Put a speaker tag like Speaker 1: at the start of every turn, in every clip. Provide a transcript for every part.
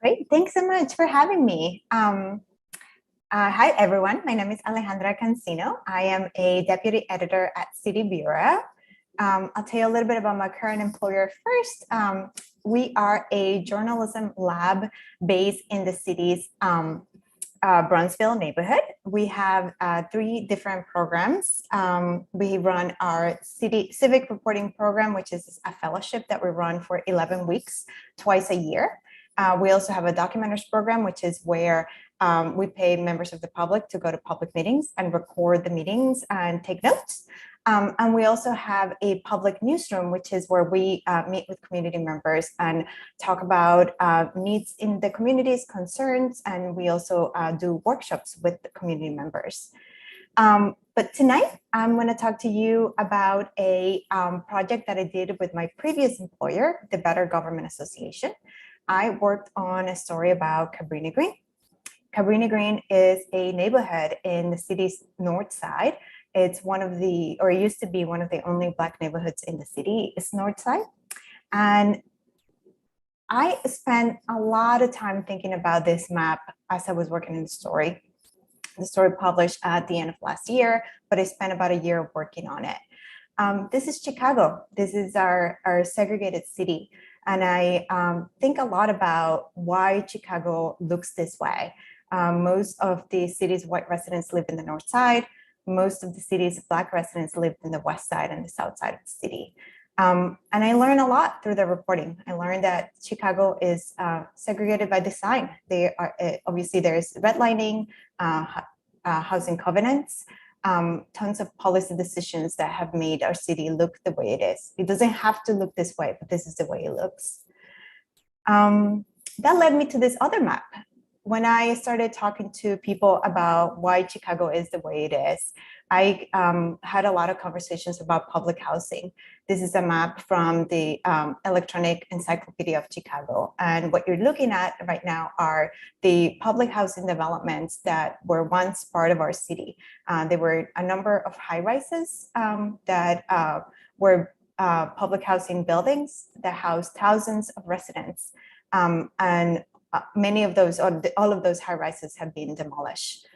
Speaker 1: Great. Thanks so much for having me. Hi, everyone. My name is Alejandra Cancino. I am a deputy editor at City Bureau. I'll tell you a little bit about my current employer first. We are a journalism lab based in the city's Bronzeville neighborhood. We have three different programs. We run our city civic reporting program, which is a fellowship that we run for 11 weeks, twice a year. We also have a documenters program, which is where we pay members of the public to go to public meetings and record the meetings and take notes. And we also have a public newsroom, which is where we meet with community members and talk about needs in the community's concerns. And we also do workshops with the community members. But tonight, I'm going to talk to you about a project that I did with my previous employer, the Better Government Association. I worked on a story about Cabrini Green. Cabrini Green is a neighborhood in the city's north side. It's one of the, or it used to be one of the only Black neighborhoods in the city, it's north side. And I spent a lot of time thinking about this map as I was working in the story. The story published at the end of last year, but I spent about a year working on it. This is Chicago. This is our segregated city. And I think a lot about why Chicago looks this way. Most of the city's white residents live in the north side. Most of the city's Black residents live in the west side and the south side of the city. And I learned a lot through the reporting. I learned that Chicago is segregated by design. They are obviously there's redlining, housing covenants, tons of policy decisions that have made our city look the way it is. It doesn't have to look this way, but this is the way it looks. That led me to this other map. When I started talking to people about why Chicago is the way it is, I had a lot of conversations about public housing. This is a map from the Electronic Encyclopedia of Chicago. And what you're looking at right now are the public housing developments that were once part of our city. There were a number of high-rises that were public housing buildings that housed thousands of residents. And many of those, or all of those high-rises have been demolished.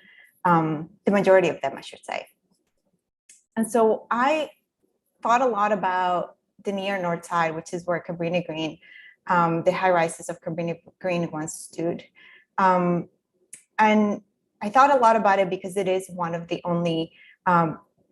Speaker 1: The majority of them, I should say. And so I thought a lot about the near north side, which is where Cabrini Green, the high-rises of Cabrini Green once stood. And I thought a lot about it because it is one of the only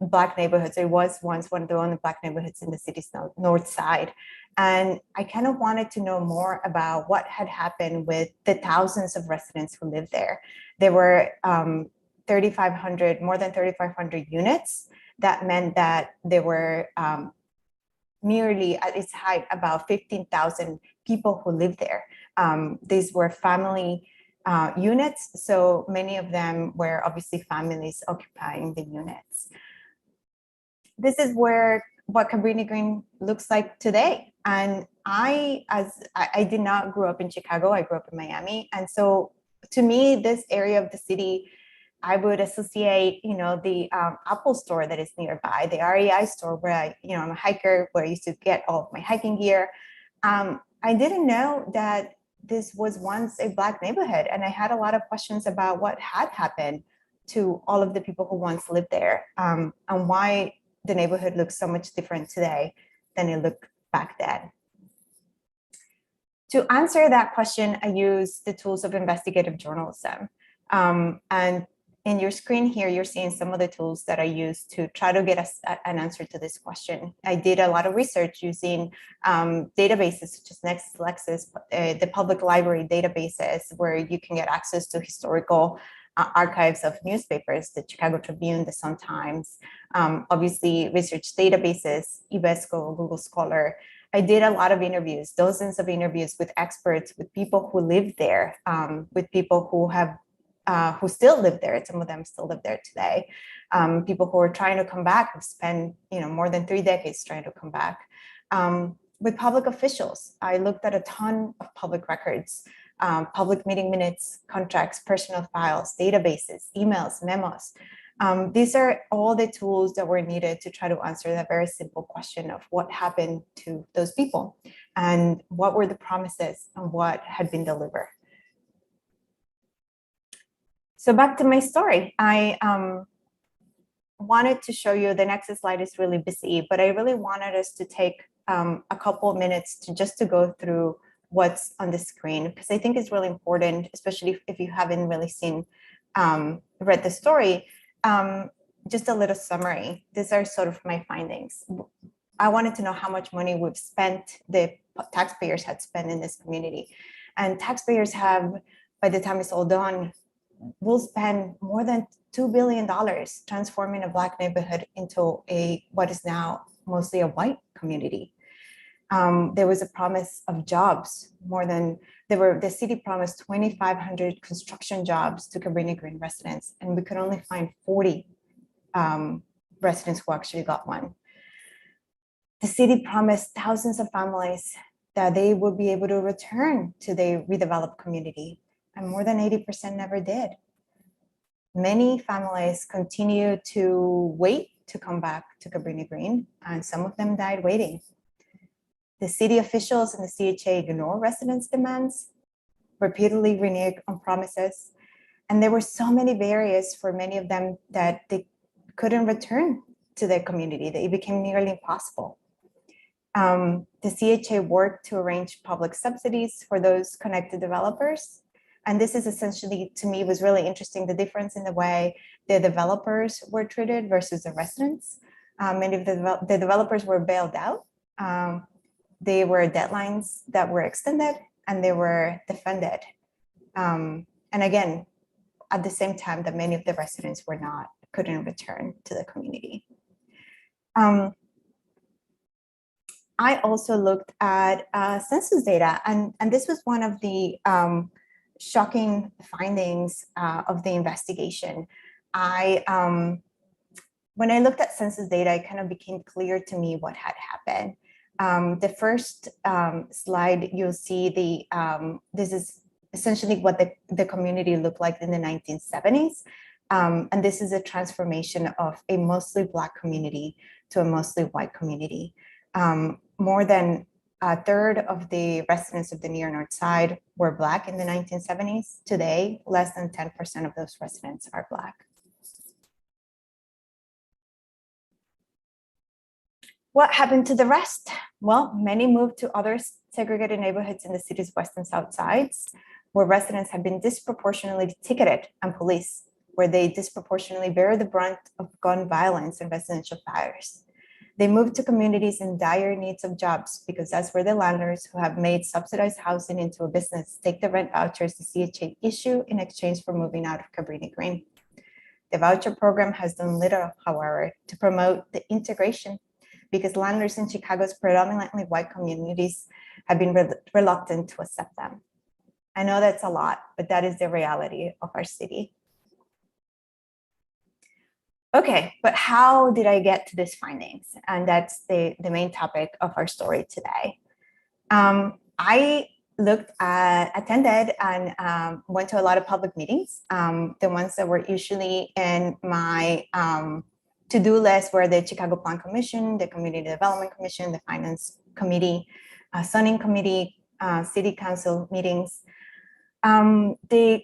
Speaker 1: Black neighborhoods. It was once one of the only Black neighborhoods in the city's north side. And I kind of wanted to know more about what had happened with the thousands of residents who lived there. There were 3,500, more than 3,500 units. That meant that there were nearly at its height about 15,000 people who lived there. These were family units, so many of them were obviously families occupying the units. This is what Cabrini Green looks like today. And I did not grow up in Chicago, I grew up in Miami. And so to me, this area of the city, I would associate, the Apple store that is nearby, the REI store where I'm a hiker, where I used to get all of my hiking gear. I didn't know that this was once a Black neighborhood. And I had a lot of questions about what had happened to all of the people who once lived there, and why the neighborhood looks so much different today than it looked back then. To answer that question, I use the tools of investigative journalism. And in your screen here, you're seeing some of the tools that I use to try to get an answer to this question. I did a lot of research using databases such as LexisNexis, the public library databases, where you can get access to historical archives of newspapers, the Chicago Tribune, the Sun-Times, obviously research databases, Ivesco, Google Scholar. I did a lot of interviews, dozens of interviews with experts, with people who live there, with people who still live there. Some of them still live there today. People who are trying to come back, have spent more than 3 decades trying to come back. With public officials, I looked at a ton of public records, public meeting minutes, contracts, personal files, databases, emails, memos. These are all the tools that were needed to try to answer that very simple question of what happened to those people and what were the promises and what had been delivered. So back to my story. I wanted to show you, the next slide is really busy, but I really wanted us to take a couple of minutes to just to go through what's on the screen, because I think it's really important, especially if you haven't really read the story. Just a little summary. These are sort of my findings. I wanted to know how much money we've spent, the taxpayers had spent in this community. And taxpayers have, by the time it's all done, will spend more than $2 billion transforming a Black neighborhood into what is now mostly a white community. There was a promise of jobs, the city promised 2,500 construction jobs to Cabrini Green residents, and we could only find 40 residents who actually got one. The city promised thousands of families that they would be able to return to the redeveloped community, and more than 80% never did. Many families continue to wait to come back to Cabrini Green, and some of them died waiting. The city officials and the CHA ignore residents' demands, repeatedly renege on promises, and there were so many barriers for many of them that they couldn't return to their community, that it became nearly impossible. The CHA worked to arrange public subsidies for those connected developers. And this is essentially, to me, was really interesting, the difference in the way the developers were treated versus the residents. Many of the developers were bailed out. There were deadlines that were extended, and they were defended. And again, at the same time that many of the residents couldn't return to the community. I also looked at census data, and this was one of the shocking findings of the investigation. When I looked at census data, it kind of became clear to me what had happened. The first slide, you'll see this is essentially what the community looked like in the 1970s. And this is a transformation of a mostly Black community to a mostly white community. More than a third of the residents of the Near North Side were Black in the 1970s. Today, less than 10% of those residents are Black. What happened to the rest? Well, many moved to other segregated neighborhoods in the city's west and south sides, where residents have been disproportionately ticketed and policed, where they disproportionately bear the brunt of gun violence and residential fires. They moved to communities in dire needs of jobs, because that's where the landlords who have made subsidized housing into a business take the rent vouchers the CHA issue in exchange for moving out of Cabrini Green. The voucher program has done little, however, to promote the integration, because landlords in Chicago's predominantly white communities have been reluctant to accept them. I know that's a lot, but that is the reality of our city. Okay, but how did I get to these findings? And that's the main topic of our story today. I attended and went to a lot of public meetings. The ones that were usually in my to-do list were the Chicago Plan Commission, the Community Development Commission, the Finance Committee, Zoning Committee, City Council meetings, the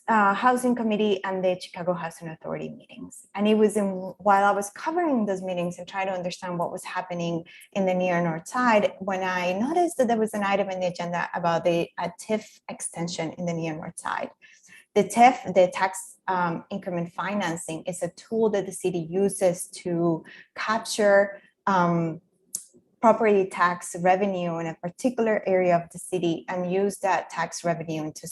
Speaker 1: Housing Committee, and the Chicago Housing Authority meetings. And it was while I was covering those meetings and trying to understand what was happening in the Near North Side, when I noticed that there was an item in the agenda about a TIF extension in the Near North Side. The TIF, the tax increment financing, is a tool that the city uses to capture property tax revenue in a particular area of the city and use that tax revenue to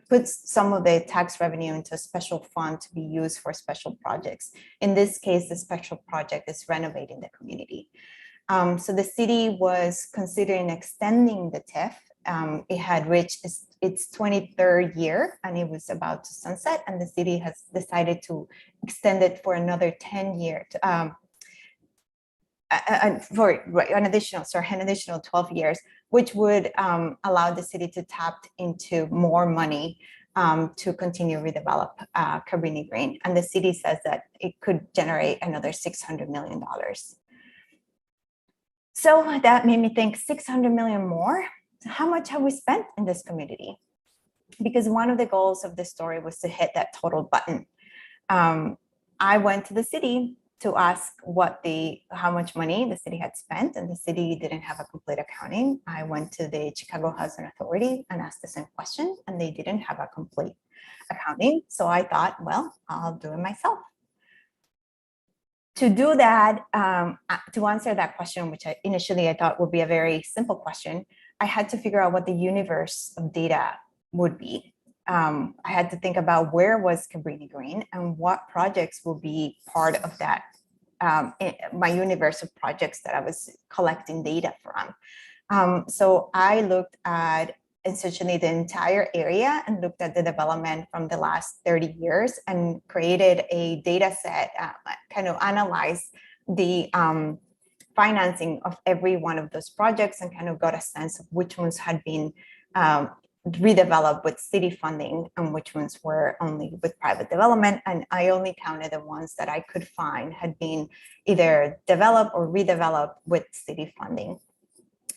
Speaker 1: put some of the tax revenue into a special fund to be used for special projects. In this case, the special project is renovating the community. So the city was considering extending the TIF. It had reached its 23rd year and it was about to sunset, and the city has decided to extend it for another 10 years. For an additional 12 years, which would allow the city to tap into more money to continue redevelop Cabrini Green. And the city says that it could generate another $600 million. So that made me think, $600 million more? How much have we spent in this community? because one of the goals of the story was to hit that total button. I went to the city to ask how much money the city had spent, and the city didn't have a complete accounting. I went to the Chicago Housing Authority and asked the same question, and they didn't have a complete accounting. So I thought, well, I'll do it myself. To do that, to answer that question, which initially I thought would be a very simple question, I had to figure out what the universe of data would be. I had to think about where was Cabrini Green and what projects will be part of that, my universe of projects that I was collecting data from. So I looked at essentially the entire area and looked at the development from the last 30 years and created a data set, kind of analyzed the financing of every one of those projects and kind of got a sense of which ones had been redeveloped with city funding and which ones were only with private development. And I only counted the ones that I could find had been either developed or redeveloped with city funding.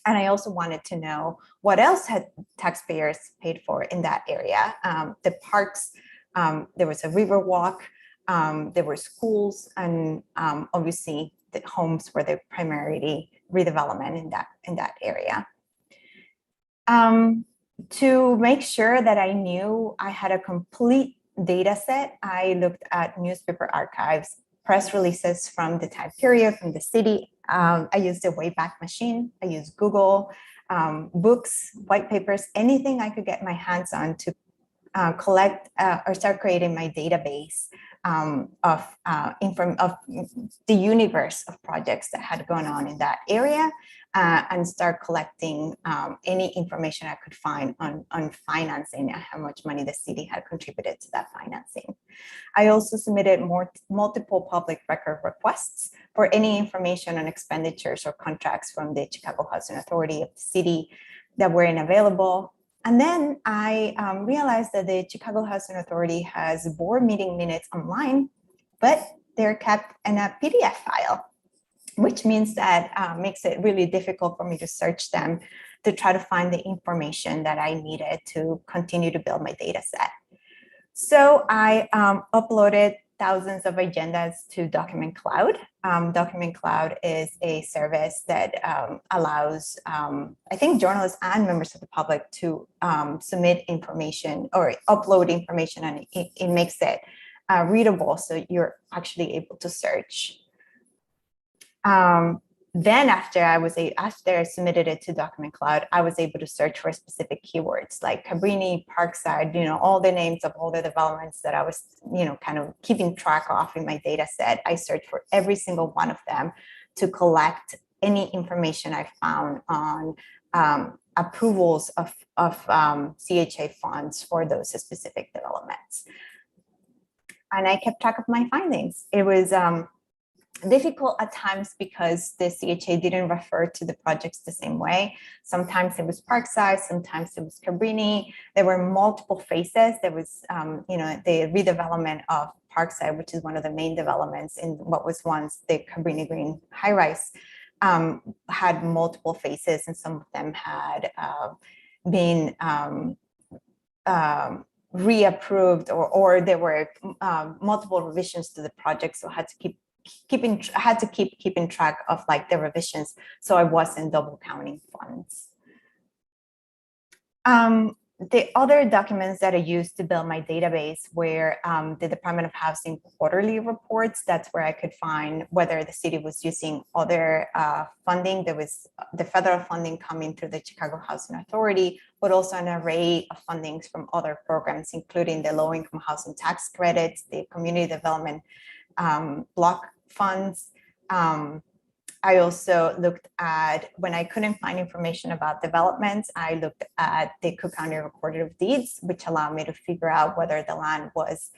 Speaker 1: And I also wanted to know what else had taxpayers paid for in that area. The parks, there was a river walk, there were schools, and obviously the homes were the primary redevelopment in that area. To make sure that I knew I had a complete data set, I looked at newspaper archives, press releases from the time period, from the city. I used the Wayback Machine. I used Google, books, white papers, anything I could get my hands on to collect or start creating my database of the universe of projects that had gone on in that area, and start collecting any information I could find on financing and how much money the city had contributed to that financing. I also submitted multiple public record requests for any information on expenditures or contracts from the Chicago Housing Authority of the city that were unavailable. And then I realized that the Chicago Housing Authority has board meeting minutes online, but they're kept in a PDF file, which means that makes it really difficult for me to search them to try to find the information that I needed to continue to build my data set. So I uploaded thousands of agendas to Document Cloud. Document Cloud is a service that allows, I think, journalists and members of the public to submit information or upload information, and it makes it readable, so you're actually able to search. Then after I submitted it to Document Cloud, I was able to search for specific keywords like Cabrini, Parkside, all the names of all the developments that I was, kind of keeping track of in my data set. I searched for every single one of them to collect any information I found on approvals of CHA funds for those specific developments. And I kept track of my findings. It was difficult at times because the CHA didn't refer to the projects the same way. Sometimes it was Parkside, sometimes it was Cabrini. There were multiple phases. There was, the redevelopment of Parkside, which is one of the main developments in what was once the Cabrini Green high-rise, had multiple phases, and some of them had been reapproved, or there were multiple revisions to the project, so I had to keep keeping track of the revisions, so I wasn't double counting funds. The other documents that I used to build my database were the Department of Housing quarterly reports. That's where I could find whether the city was using other funding. There was the federal funding coming through the Chicago Housing Authority, but also an array of fundings from other programs, including the low-income housing tax credits, the community development block funds. I also looked at, when I couldn't find information about developments, I looked at the Cook County Recorder of Deeds, which allowed me to figure out whether the land was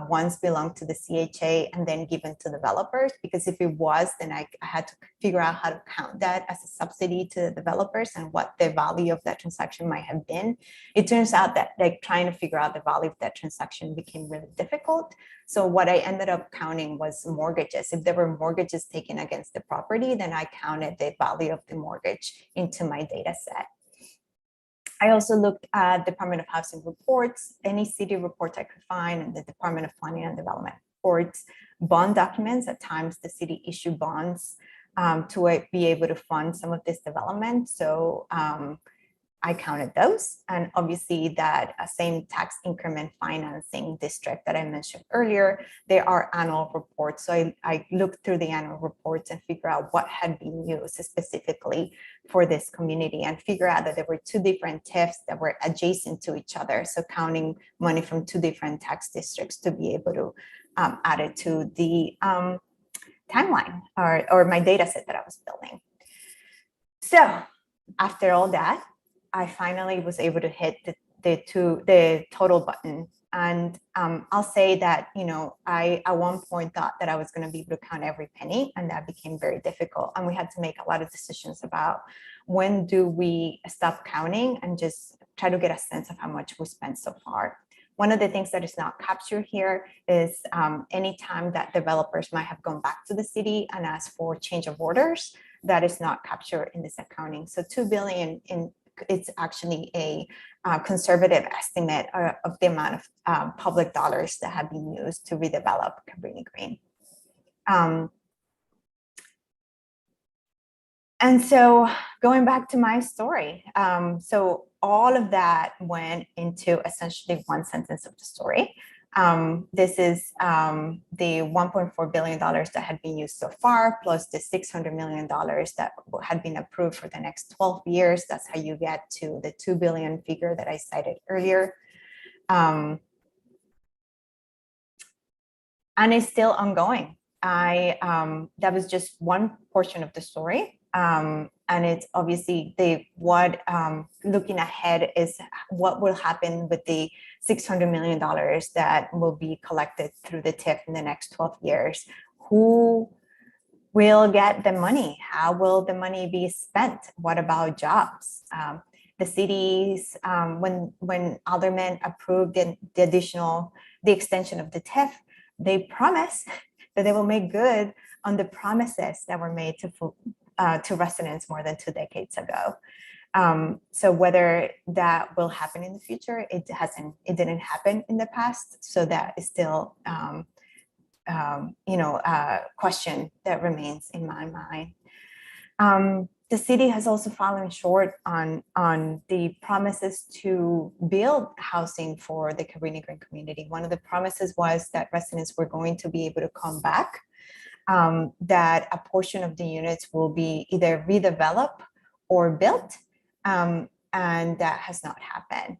Speaker 1: once belonged to the CHA and then given to developers, because if it was, then I had to figure out how to count that as a subsidy to the developers and what the value of that transaction might have been. It turns out that trying to figure out the value of that transaction became really difficult. So what I ended up counting was mortgages. If there were mortgages taken against the property, then I counted the value of the mortgage into my data set. I also looked at Department of Housing reports, any city reports I could find, and the Department of Planning and Development reports, bond documents. At times, the city issued bonds to be able to fund some of this development. So I counted those, and obviously that same tax increment financing district that I mentioned earlier, there are annual reports. So I looked through the annual reports and figure out what had been used specifically for this community, and figure out that there were two different TIFs that were adjacent to each other. So counting money from two different tax districts to be able to add it to the timeline or my data set that I was building. So after all that, I finally was able to hit the total button. And I'll say that, I at one point thought that I was going to be able to count every penny, and that became very difficult. And we had to make a lot of decisions about when do we stop counting and just try to get a sense of how much we spent so far. One of the things that is not captured here is any time that developers might have gone back to the city and asked for change of orders, that is not captured in this accounting. So $2 billion it's actually a conservative estimate of the amount of public dollars that have been used to redevelop Cabrini Green. And so going back to my story, so all of that went into essentially one sentence of the story. This is the $1.4 billion that had been used so far, plus the $600 million that had been approved for the next 12 years. That's how you get to the 2 billion figure that I cited earlier. And it's still ongoing. That was just one portion of the story. And it's obviously looking ahead is what will happen with the $600 million that will be collected through the TIF in the next 12 years. Who will get the money? How will the money be spent? What about jobs? The cities, when aldermen approved the extension of the TIF, they promised that they will make good on the promises that were made to residents more than 2 decades ago. So whether that will happen in the future, it didn't happen in the past. So that is still, a question that remains in my mind. The city has also fallen short on the promises to build housing for the Cabrini Green community. One of the promises was that residents were going to be able to come back, that a portion of the units will be either redeveloped or built, and that has not happened.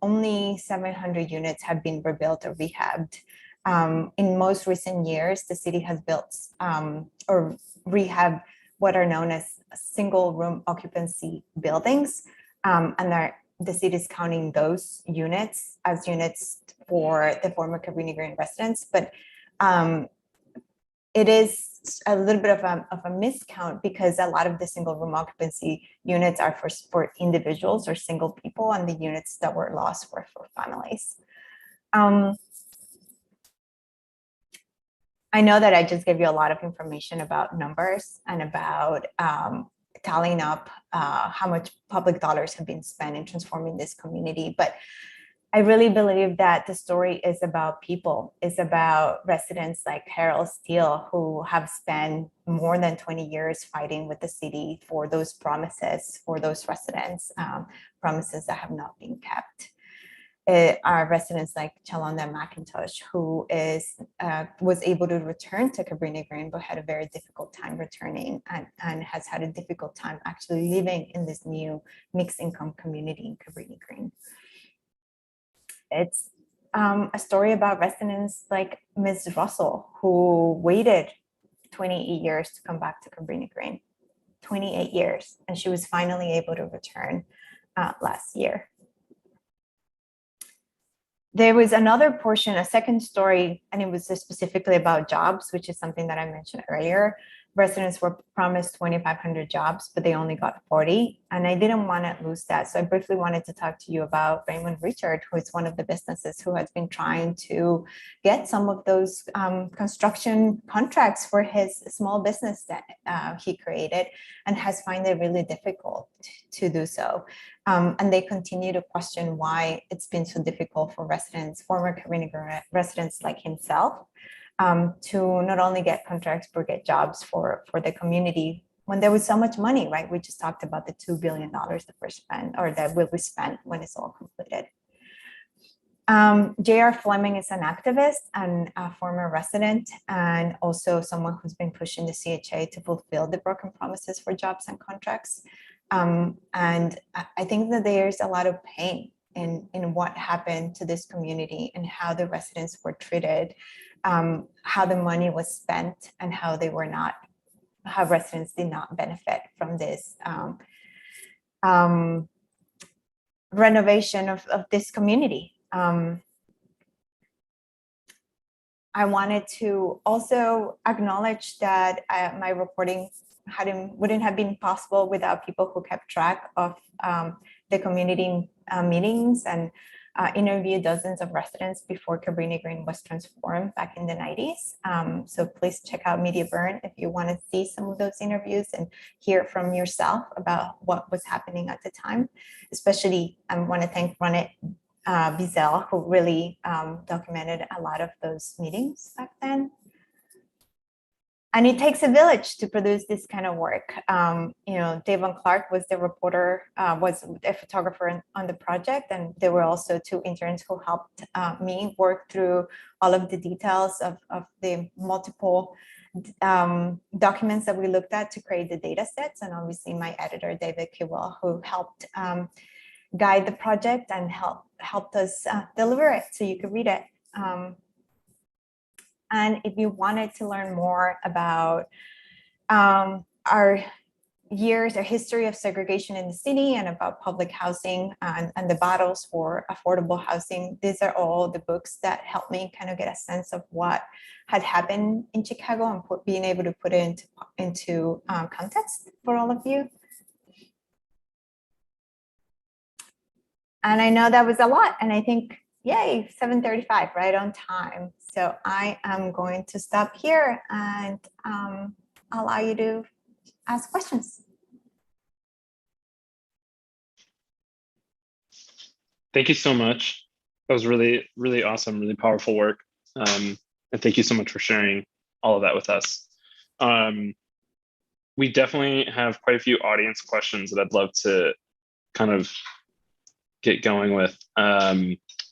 Speaker 1: Only 700 units have been rebuilt or rehabbed. In most recent years, the city has built or rehabbed what are known as single room occupancy buildings, and the city is counting those units as units for the former Cabrini Green residents, but it is a little bit of a miscount because a lot of the single room occupancy units are for individuals or single people, and the units that were lost were for families. I know that I just gave you a lot of information about numbers and about tallying up how much public dollars have been spent in transforming this community, but I really believe that the story is about people. It's about residents like Harold Steele, who have spent more than 20 years fighting with the city for those promises, for those residents, promises that have not been kept. Are residents like Chalonda McIntosh, who was able to return to Cabrini Green, but had a very difficult time returning, and has had a difficult time actually living in this new mixed income community in Cabrini Green. It's a story about residents like Ms. Russell, who waited 28 years to come back to Cabrini Green, 28 years, and she was finally able to return last year. There was another portion, a second story, and it was specifically about jobs, which is something that I mentioned earlier. residents were promised 2,500 jobs, but they only got 40. And I didn't want to lose that. So I briefly wanted to talk to you about Raymond Richard, who is one of the businesses who has been trying to get some of those construction contracts for his small business that he created, and has found it really difficult to do so. And they continue to question why it's been so difficult for residents, former Cabrini Green residents like himself, to not only get contracts but get jobs for the community when there was so much money, right? We just talked about the $2 billion that we're spent, or that will be spent when it's all completed. J.R. Fleming is an activist and a former resident, and also someone who's been pushing the CHA to fulfill the broken promises for jobs and contracts. And I think that there's a lot of pain in what happened to this community and how the residents were treated, how the money was spent, and how they were not, how residents did not benefit from this renovation of this community. I wanted to also acknowledge that my reporting wouldn't have been possible without people who kept track of the community meetings and interviewed dozens of residents before Cabrini Green was transformed back in the 90s. So please check out Media Burn if you want to see some of those interviews and hear from yourself about what was happening at the time. Especially, I want to thank Ronit Bizel, who really documented a lot of those meetings back then. And it takes a village to produce this kind of work. Davon Clark was the reporter, was a photographer on the project, and there were also 2 interns who helped me work through all of the details of the multiple documents that we looked at to create the data sets, and obviously my editor, David Kewell, who helped guide the project and helped us deliver it so you could read it. And if you wanted to learn more about our history of segregation in the city and about public housing and the battles for affordable housing, these are all the books that helped me kind of get a sense of what had happened in Chicago and being able to put it into context for all of you. And I know that was a lot, and I think, yay, 7:35, right on time. So I am going to stop here and allow you to ask questions.
Speaker 2: Thank you so much. That was really, really awesome, really powerful work. And thank you so much for sharing all of that with us. We definitely have quite a few audience questions that I'd love to kind of get going with.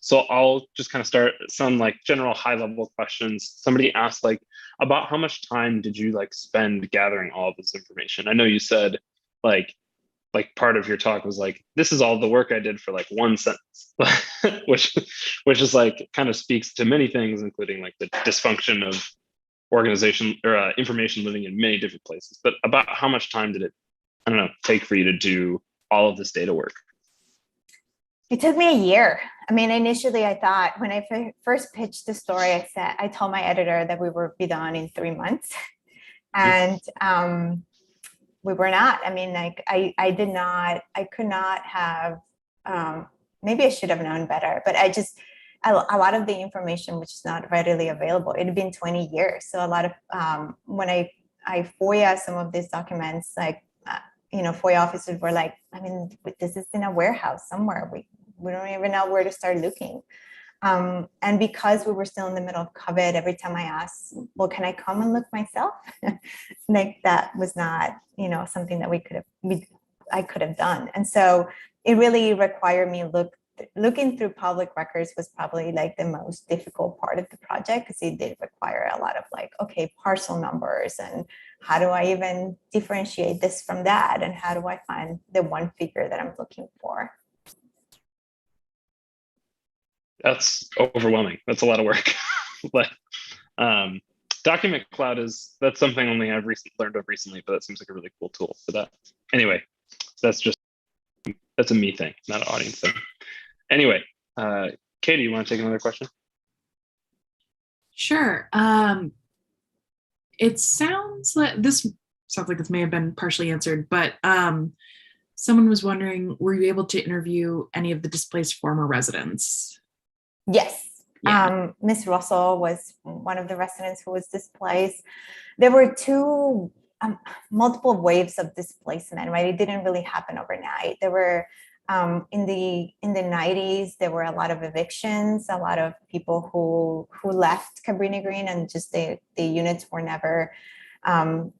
Speaker 2: So I'll just kind of start some like general high level questions. Somebody asked like, about how much time did you like spend gathering all of this information? I know you said like part of your talk was like, this is all the work I did for like 1 sentence, which is like kind of speaks to many things, including like the dysfunction of organization or information living in many different places. But about how much time did it, I don't know, take for you to do all of this data work?
Speaker 1: It took me a year. I mean, initially I thought when I first pitched the story, I told my editor that we would be done in 3 months. And we were not. I mean, like I could not have, maybe I should have known better, but a lot of the information which is not readily available, it had been 20 years. So a lot of, when I FOIA some of these documents, like, FOIA officers were like, I mean, this is in a warehouse somewhere. We don't even know where to start looking. And because we were still in the middle of COVID, every time I asked, well, can I come and look myself? Like that was not, something that I could have done. And so it really required me looking through public records was probably like the most difficult part of the project, because it did require a lot of like, okay, parcel numbers, and how do I even differentiate this from that? And how do I find the one figure that I'm looking for?
Speaker 2: That's overwhelming. That's a lot of work. But Document Cloud that's something only I've learned of recently, but that seems like a really cool tool for that. Anyway, that's a me thing, not an audience thing. Anyway, Katie, you want to take another question?
Speaker 3: Sure. It sounds like this may have been partially answered, but someone was wondering, were you able to interview any of the displaced former residents?
Speaker 1: Yes.
Speaker 3: Yeah.
Speaker 1: Miss Russell was one of the residents who was displaced. There were two multiple waves of displacement, right? It didn't really happen overnight. There were in the 90s, there were a lot of evictions, a lot of people who left Cabrini Green, and just the units were never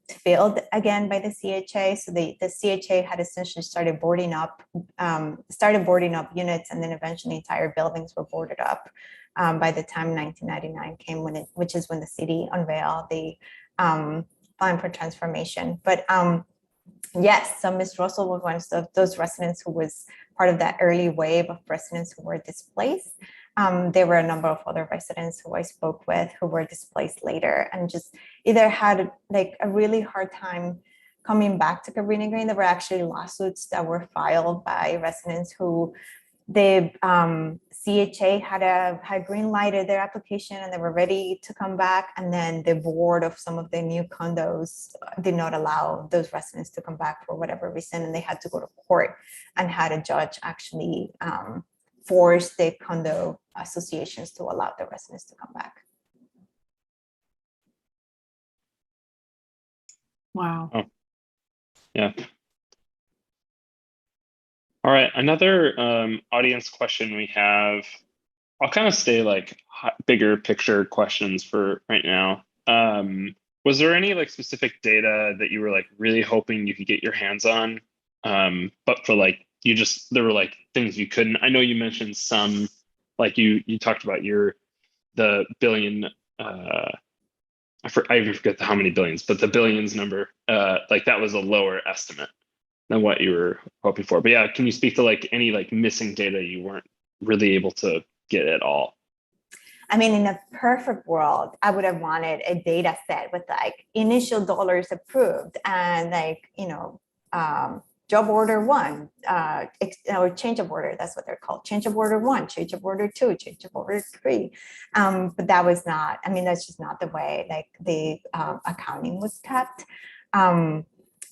Speaker 1: filled again by the CHA. So the CHA had essentially started boarding up units, and then eventually entire buildings were boarded up by the time 1999 came, which is when the city unveiled the plan for transformation. But yes, so Ms. Russell was one of those residents who was part of that early wave of residents who were displaced. There were a number of other residents who I spoke with who were displaced later and just either had like a really hard time coming back to Cabrini Green. There were actually lawsuits that were filed by residents who the CHA had green lighted their application and they were ready to come back. And then the board of some of the new condos did not allow those residents to come back for whatever reason. And they had to go to court and had a judge actually force the condo associations to allow the residents to come back.
Speaker 3: Wow.
Speaker 2: Oh, yeah. All right, another audience question we have. I'll kind of stay like bigger picture questions for right now. Was there any like specific data that you were like really hoping you could get your hands on, but for like there were like things you couldn't? I know you mentioned some, like you talked about the billion. I even forget how many billions, but the billions number, like that was a lower estimate than what you were hoping for. But yeah, can you speak to like any like missing data you weren't really able to get at all?
Speaker 1: I mean, in a perfect world, I would have wanted a data set with like initial dollars approved and like, job order one, or change of order, that's what they're called. Change of order one, change of order two, change of order three. But that was not, I mean, that's just not the way like the accounting was kept.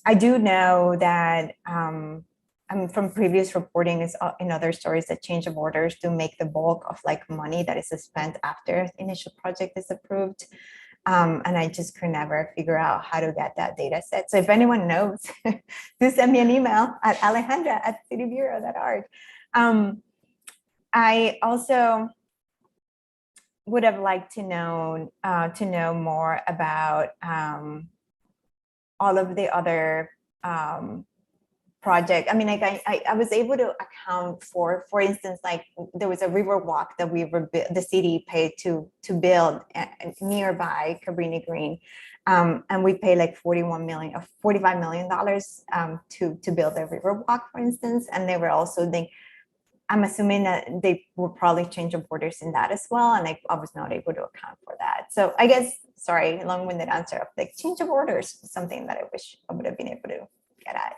Speaker 1: I do know that from previous reporting is in other stories that change of orders do make the bulk of like money that is spent after the initial project is approved. And I just could never figure out how to get that data set. So if anyone knows, do send me an email at alejandra@citybureau.org. I also would have liked to know more about all of the other project. I mean, like I was able to account for instance, like there was a river walk that the city paid to build nearby Cabrini Green. And we paid like $45 million to build a river walk, for instance. And they were also I'm assuming that they will probably change the borders in that as well. And I was not able to account for that. So I guess, sorry, long-winded answer of like change of orders, something that I wish I would have been able to get at.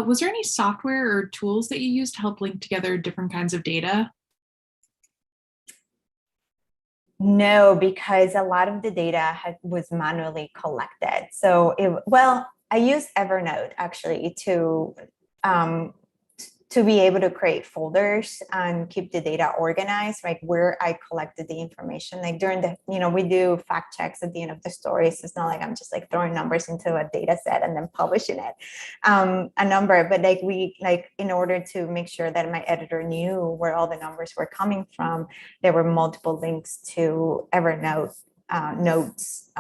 Speaker 3: Was there any software or tools that you used to help link together different kinds of data?
Speaker 1: No, because a lot of the data was manually collected. So I used Evernote actually to be able to create folders and keep the data organized, like where I collected the information. Like during we do fact checks at the end of the story. So it's not like I'm just like throwing numbers into a data set and then publishing it, a number. But in order to make sure that my editor knew where all the numbers were coming from, there were multiple links to Evernote notes,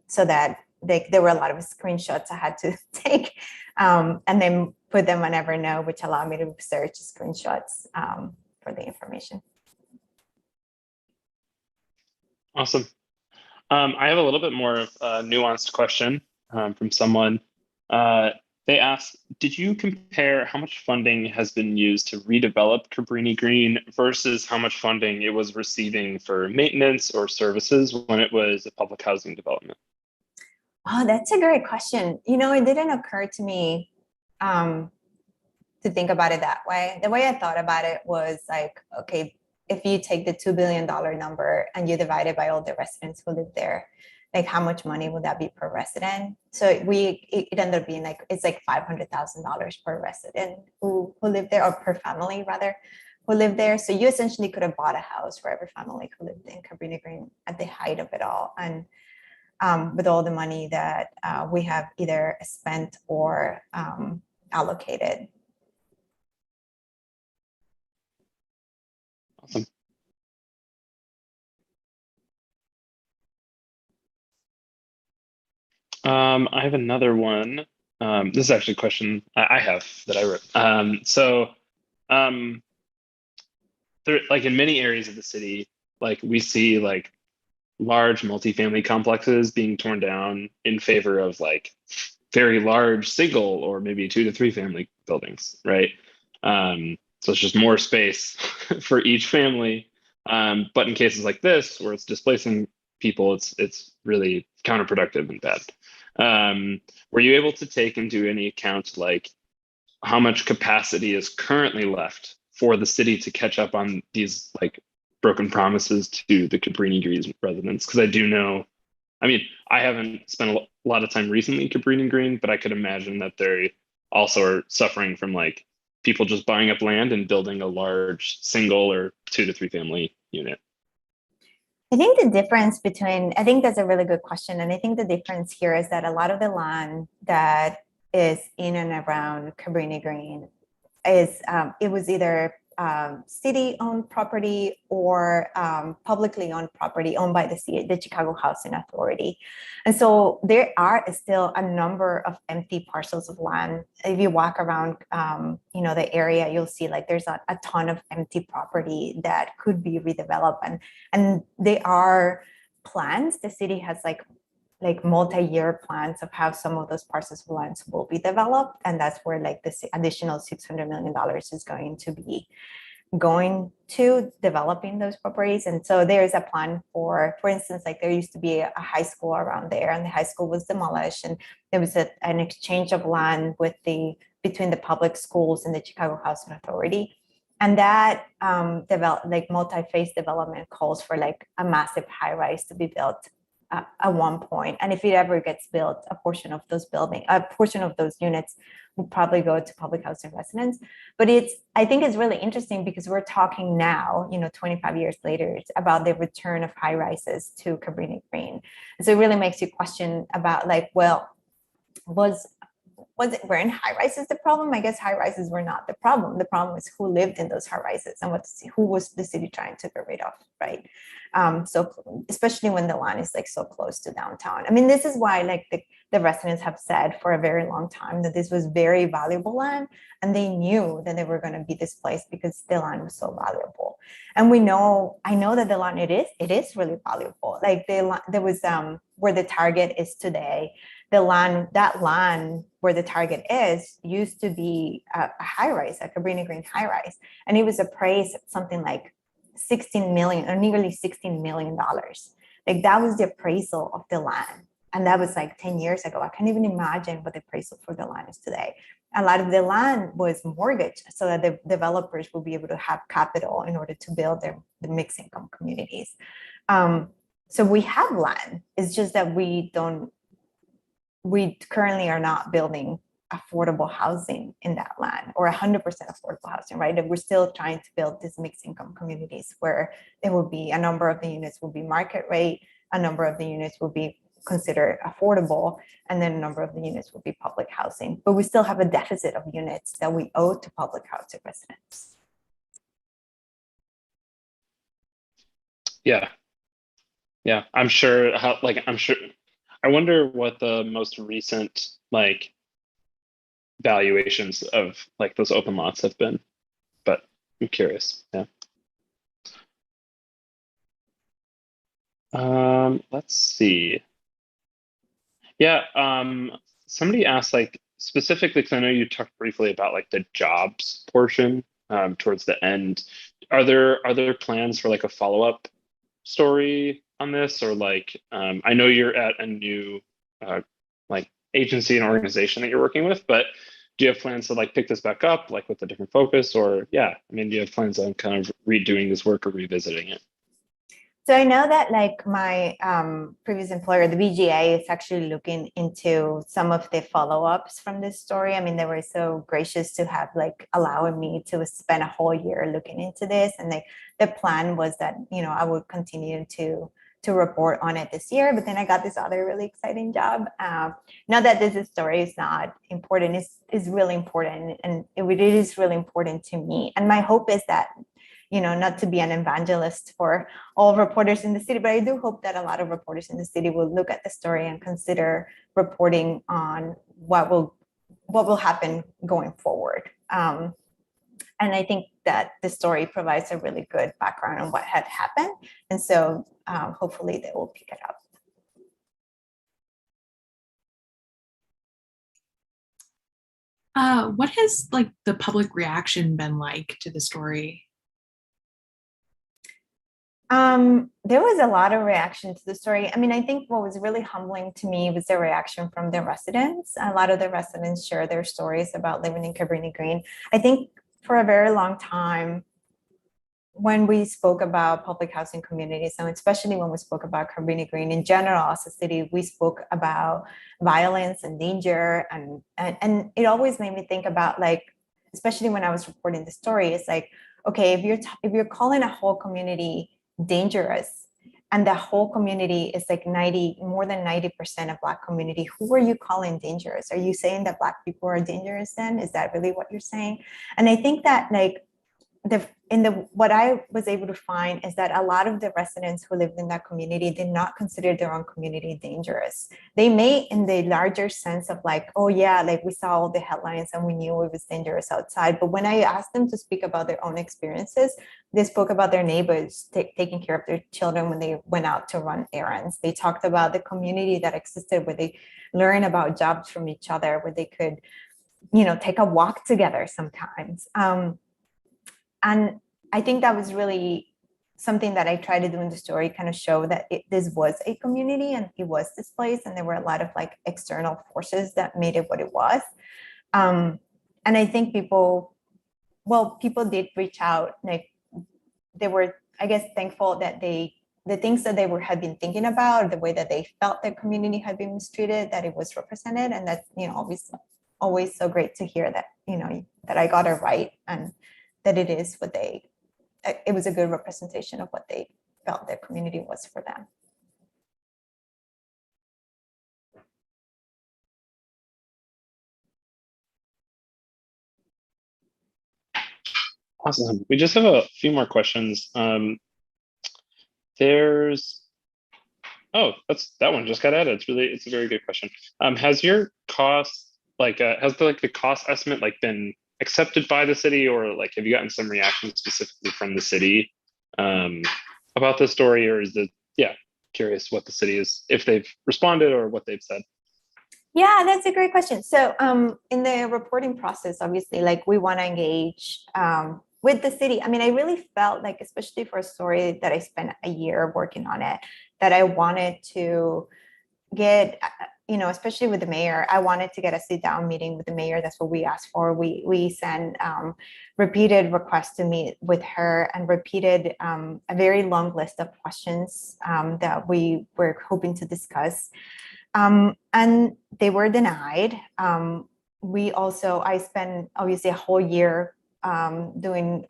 Speaker 1: so that there were a lot of screenshots I had to take, and then put them on Evernote, which allowed me to search screenshots for the information.
Speaker 2: Awesome. I have a little bit more of a nuanced question from someone. They asked, did you compare how much funding has been used to redevelop Cabrini Green versus how much funding it was receiving for maintenance or services when it was a public housing development?
Speaker 1: Oh, that's a great question. It didn't occur to me to think about it that way. The way I thought about it was like, okay, if you take the $2 billion number and you divide it by all the residents who live there, like how much money would that be per resident? So it ended up being like, it's like $500,000 per resident who live there, or per family rather, who live there. So you essentially could have bought a house for every family who lived in Cabrini Green at the height of it all. And with all the money that we have either spent or allocated.
Speaker 2: Awesome. I have another one. This is actually a question I have that I wrote. There, like in many areas of the city, like we see like large multifamily complexes being torn down in favor of like very large single or maybe 2 to 3 family buildings, right? So it's just more space for each family. But in cases like this, where it's displacing people, it's really counterproductive and bad. Were you able to take into any account like how much capacity is currently left for the city to catch up on these like broken promises to the Cabrini Green residents? Because I do know, I mean, I haven't spent a lot of time recently in Cabrini Green, but I could imagine that they also are suffering from like people just buying up land and building a large single or 2 to 3 family unit.
Speaker 1: I think the difference between, I think that's a really good question. And I think the difference here is that a lot of the land that is in and around Cabrini Green is, it was either city-owned property or publicly owned property owned by the city, the Chicago Housing Authority. And so there are still a number of empty parcels of land. If you walk around, the area, you'll see like there's a ton of empty property that could be redeveloped. And they are plans. The city has like multi-year plans of how some of those parcels of land will be developed. And that's where like this additional $600 million is going to developing those properties. And so there's a plan for instance, like there used to be a high school around there, and the high school was demolished, and there was an exchange of land between the public schools and the Chicago Housing Authority. And that multi-phase development calls for like a massive high rise to be built at one point. And if it ever gets built, a portion of those units will probably go to public housing residents. But I think it's really interesting because we're talking now, 25 years later, it's about the return of high rises to Cabrini Green. So it really makes you question about like, well, weren't high rises the problem? I guess high rises were not the problem. The problem is who lived in those high rises and who was the city trying to get rid of, right? So especially when the land is like so close to downtown. I mean, this is why like the residents have said for a very long time that this was very valuable land, and they knew that they were going to be displaced because the land was so valuable. And I know that the land, it is really valuable. Like there was where the Target is today, that land where the Target is used to be a high rise, a Cabrini Green high rise, and it was appraised at something like 16 million or nearly $16 million. Like that was the appraisal of the land. And that was like 10 years ago. I can't even imagine what the appraisal for the land is today. A lot of the land was mortgaged so that the developers will be able to have capital in order to build the mixed income communities. So we have land. It's just that we currently are not building affordable housing in that land, or 100% affordable housing, right? And we're still trying to build these mixed income communities where there will be a number of the units will be market rate, a number of the units will be considered affordable, and then a number of the units will be public housing. But we still have a deficit of units that we owe to public housing residents.
Speaker 2: Yeah. I'm sure I wonder what the most recent like valuations of like those open lots have been, but I'm curious. Yeah. Let's see. Yeah. Somebody asked like specifically, because I know you talked briefly about like the jobs portion towards the end. Are there plans for like a follow-up story on this, or like I know you're at a new like agency and organization that you're working with, but do you have plans to like pick this back up, like with a different focus, or yeah, I mean, do you have plans on kind of redoing this work or revisiting it?
Speaker 1: So I know that like my previous employer, the BGA, is actually looking into some of the follow-ups from this story. I mean, they were so gracious to have like allowing me to spend a whole year looking into this. And like the plan was that, you know, I would continue to report on it this year, but then I got this other really exciting job. Not that this story is not important, is really important, and it is really important to me. And my hope is that, you know, not to be an evangelist for all reporters in the city, but I do hope that a lot of reporters in the city will look at the story and consider reporting on what will happen going forward. And I think that the story provides a really good background on what had happened. And so hopefully they will pick it up.
Speaker 3: What has like the public reaction been like to the story?
Speaker 1: There was a lot of reaction to the story. I mean, I think what was really humbling to me was the reaction from the residents. A lot of the residents share their stories about living in Cabrini Green. I think for a very long time, when we spoke about public housing communities, and especially when we spoke about Cabrini Green in general as a city, we spoke about violence and danger. And it always made me think about, like, especially when I was reporting the story, it's like, okay, if you're calling a whole community dangerous, and the whole community is like more than 90% of Black community, who are you calling dangerous? Are you saying that Black people are dangerous then? Is that really what you're saying? And I think that like what I was able to find is that a lot of the residents who lived in that community did not consider their own community dangerous. They may, in the larger sense of like, oh yeah, like we saw all the headlines and we knew it was dangerous outside. But when I asked them to speak about their own experiences, they spoke about their neighbors taking care of their children when they went out to run errands. They talked about the community that existed where they learn about jobs from each other, where they could, you know, take a walk together sometimes. And I think that was really something that I tried to do in the story, kind of show that this was a community and it was displaced, and there were a lot of like external forces that made it what it was. And I think people did reach out. Like they were, I guess, thankful that the things that had been thinking about, the way that they felt their community had been mistreated, that it was represented. And that's, you know, always so great to hear that, you know, that I got it right, and that it was a good representation of what they felt their community was for them.
Speaker 2: Awesome. We just have a few more questions. That one just got added. It's a very good question. Has your cost, has the cost estimate like been accepted by the city, or like have you gotten some reaction specifically from the city about this story, or curious what the city is, if they've responded or what they've said?
Speaker 1: Yeah, that's a great question. So in the reporting process, obviously, like we want to engage with the city. I mean, I really felt like, especially for a story that I spent a year working on it, that I wanted to get, you know, especially with the mayor, I wanted to get a sit down meeting with the mayor. That's what we asked for. We sent repeated requests to meet with her, and repeated a very long list of questions that we were hoping to discuss. And they were denied. I spent obviously a whole year doing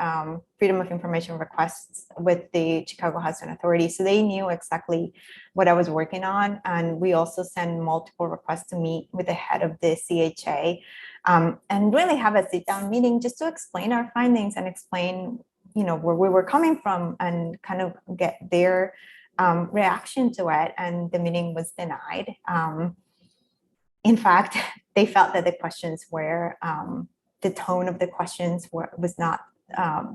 Speaker 1: freedom of information requests with the Chicago Housing Authority. So they knew exactly what I was working on. And we also sent multiple requests to meet with the head of the CHA and really have a sit down meeting just to explain our findings and explain, you know, where we were coming from and kind of get their reaction to it. And the meeting was denied. In fact, they felt that the questions were, the tone of the questions was not,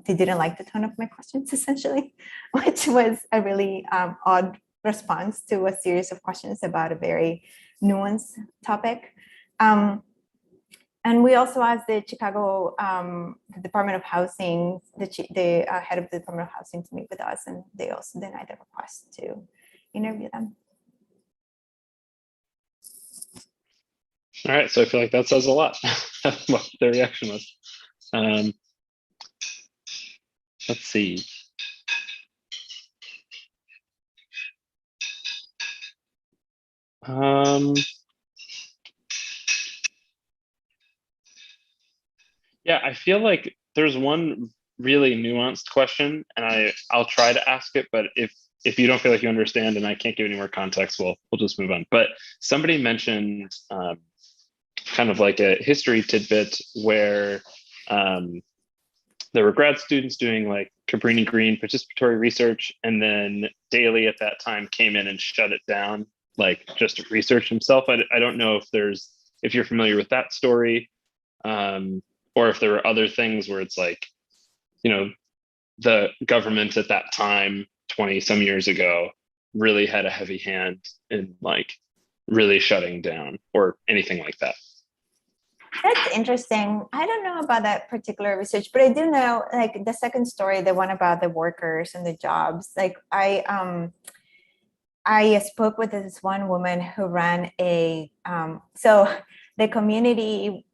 Speaker 1: they didn't like the tone of my questions, essentially, which was a really odd response to a series of questions about a very nuanced topic. And we also asked the Chicago the Department of Housing, the head of the Department of Housing, to meet with us, and they also denied the request to interview them.
Speaker 2: All right, so I feel like that says a lot. What their reaction was. Um, let's see. Yeah, I feel like there's one really nuanced question, and I'll try to ask it, but if you don't feel like you understand and I can't give any more context, we'll just move on. But somebody mentioned kind of like a history tidbit where there were grad students doing like Cabrini Green participatory research, and then Daly at that time came in and shut it down, like just research himself. I don't know if you're familiar with that story, or if there were other things where it's like, the government at that time, 20 some years ago, really had a heavy hand in like really shutting down or anything like that.
Speaker 1: That's interesting. I don't know about that particular research, but I do know like the second story, the one about the workers and the jobs. Like I spoke with this one woman who ran so the community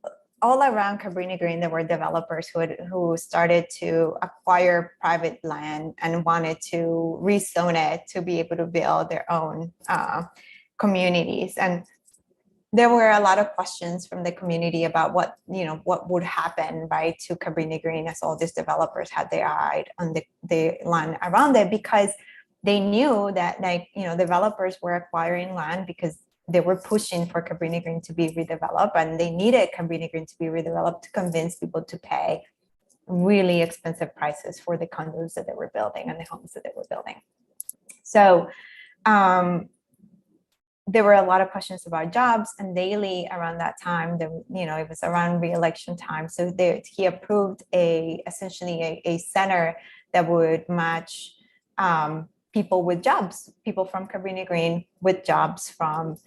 Speaker 1: all around Cabrini Green, there were developers who started to acquire private land and wanted to rezone it to be able to build their own communities. And there were a lot of questions from the community about what would happen, right, to Cabrini Green as all these developers had their eye on the land around it, because they knew that developers were acquiring land because they were pushing for Cabrini Green to be redeveloped, and they needed Cabrini Green to be redeveloped to convince people to pay really expensive prices for the condos that they were building and the homes that they were building. So there were a lot of questions about jobs, and Daly around that time, it was around re-election time. So he approved essentially a center that would match people with jobs, people from Cabrini Green with jobs from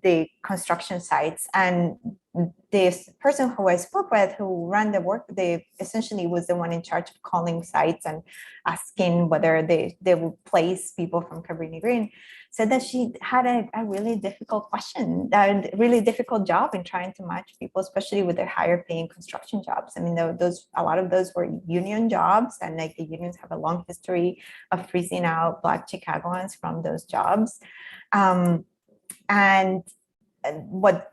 Speaker 1: the construction sites. And this person who I spoke with, who ran the work, they essentially was the one in charge of calling sites and asking whether they would place people from Cabrini Green, said that she had a really difficult a really difficult job in trying to match people, especially with their higher paying construction jobs. I mean, a lot of those were union jobs, and like the unions have a long history of freezing out Black Chicagoans from those jobs. And what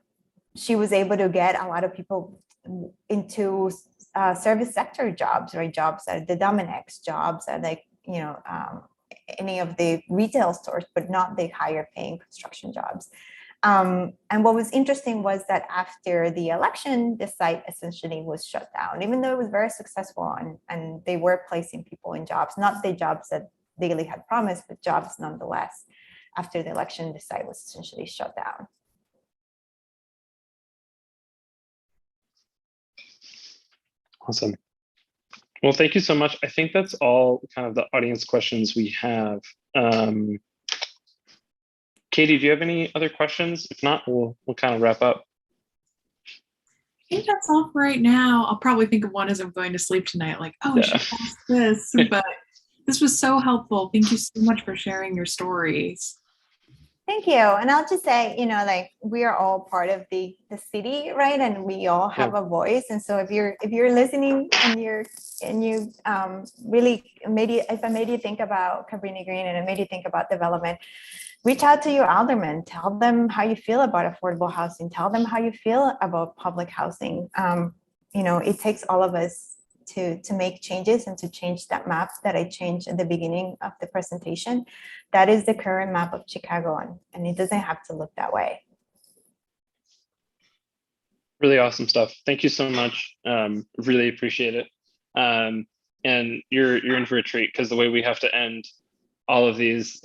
Speaker 1: she was able to get a lot of people into service sector jobs, right? Jobs at the Dominic's, jobs at any of the retail stores, but not the higher paying construction jobs. And what was interesting was that after the election, the site essentially was shut down, even though it was very successful and they were placing people in jobs, not the jobs that Daly had promised, but jobs nonetheless. After the election, the site was essentially shut down.
Speaker 2: Awesome. Well, thank you so much. I think that's all kind of the audience questions we have. Katie, do you have any other questions? If not, we'll kind of wrap up.
Speaker 3: I think that's all for right now. I'll probably think of one as I'm going to sleep tonight, like, oh, I should ask this. But this was so helpful. Thank you so much for sharing your stories.
Speaker 1: Thank you. And I'll just say, we are all part of the city, right? And we all have a voice. And so if you're listening and you really if I made you think about Cabrini Green and it made you think about development, reach out to your alderman. Tell them how you feel about affordable housing. Tell them how you feel about public housing. It takes all of us to make changes and to change that map that I changed at the beginning of the presentation. That is the current map of Chicago, and it doesn't have to look that way.
Speaker 2: Really awesome stuff. Thank you so much. Really appreciate it. And you're in for a treat, because the way we have to end all of these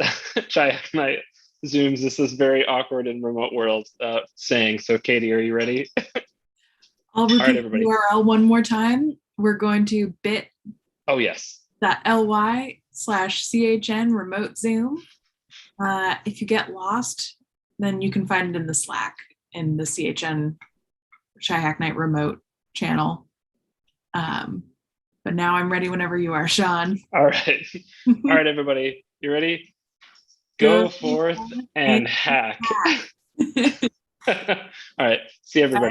Speaker 2: Chayak Night Zooms, this is very awkward in remote world saying. So Katie, are you ready?
Speaker 3: I'll repeat the URL one more time. We're going to bit.ly/CHN remote Zoom. If you get lost, then you can find it in the Slack in the CHN Chayak Night remote channel. But now I'm ready whenever you are, Sean.
Speaker 2: All right. All right, everybody. You ready? Go forth and hack. All right. See everybody.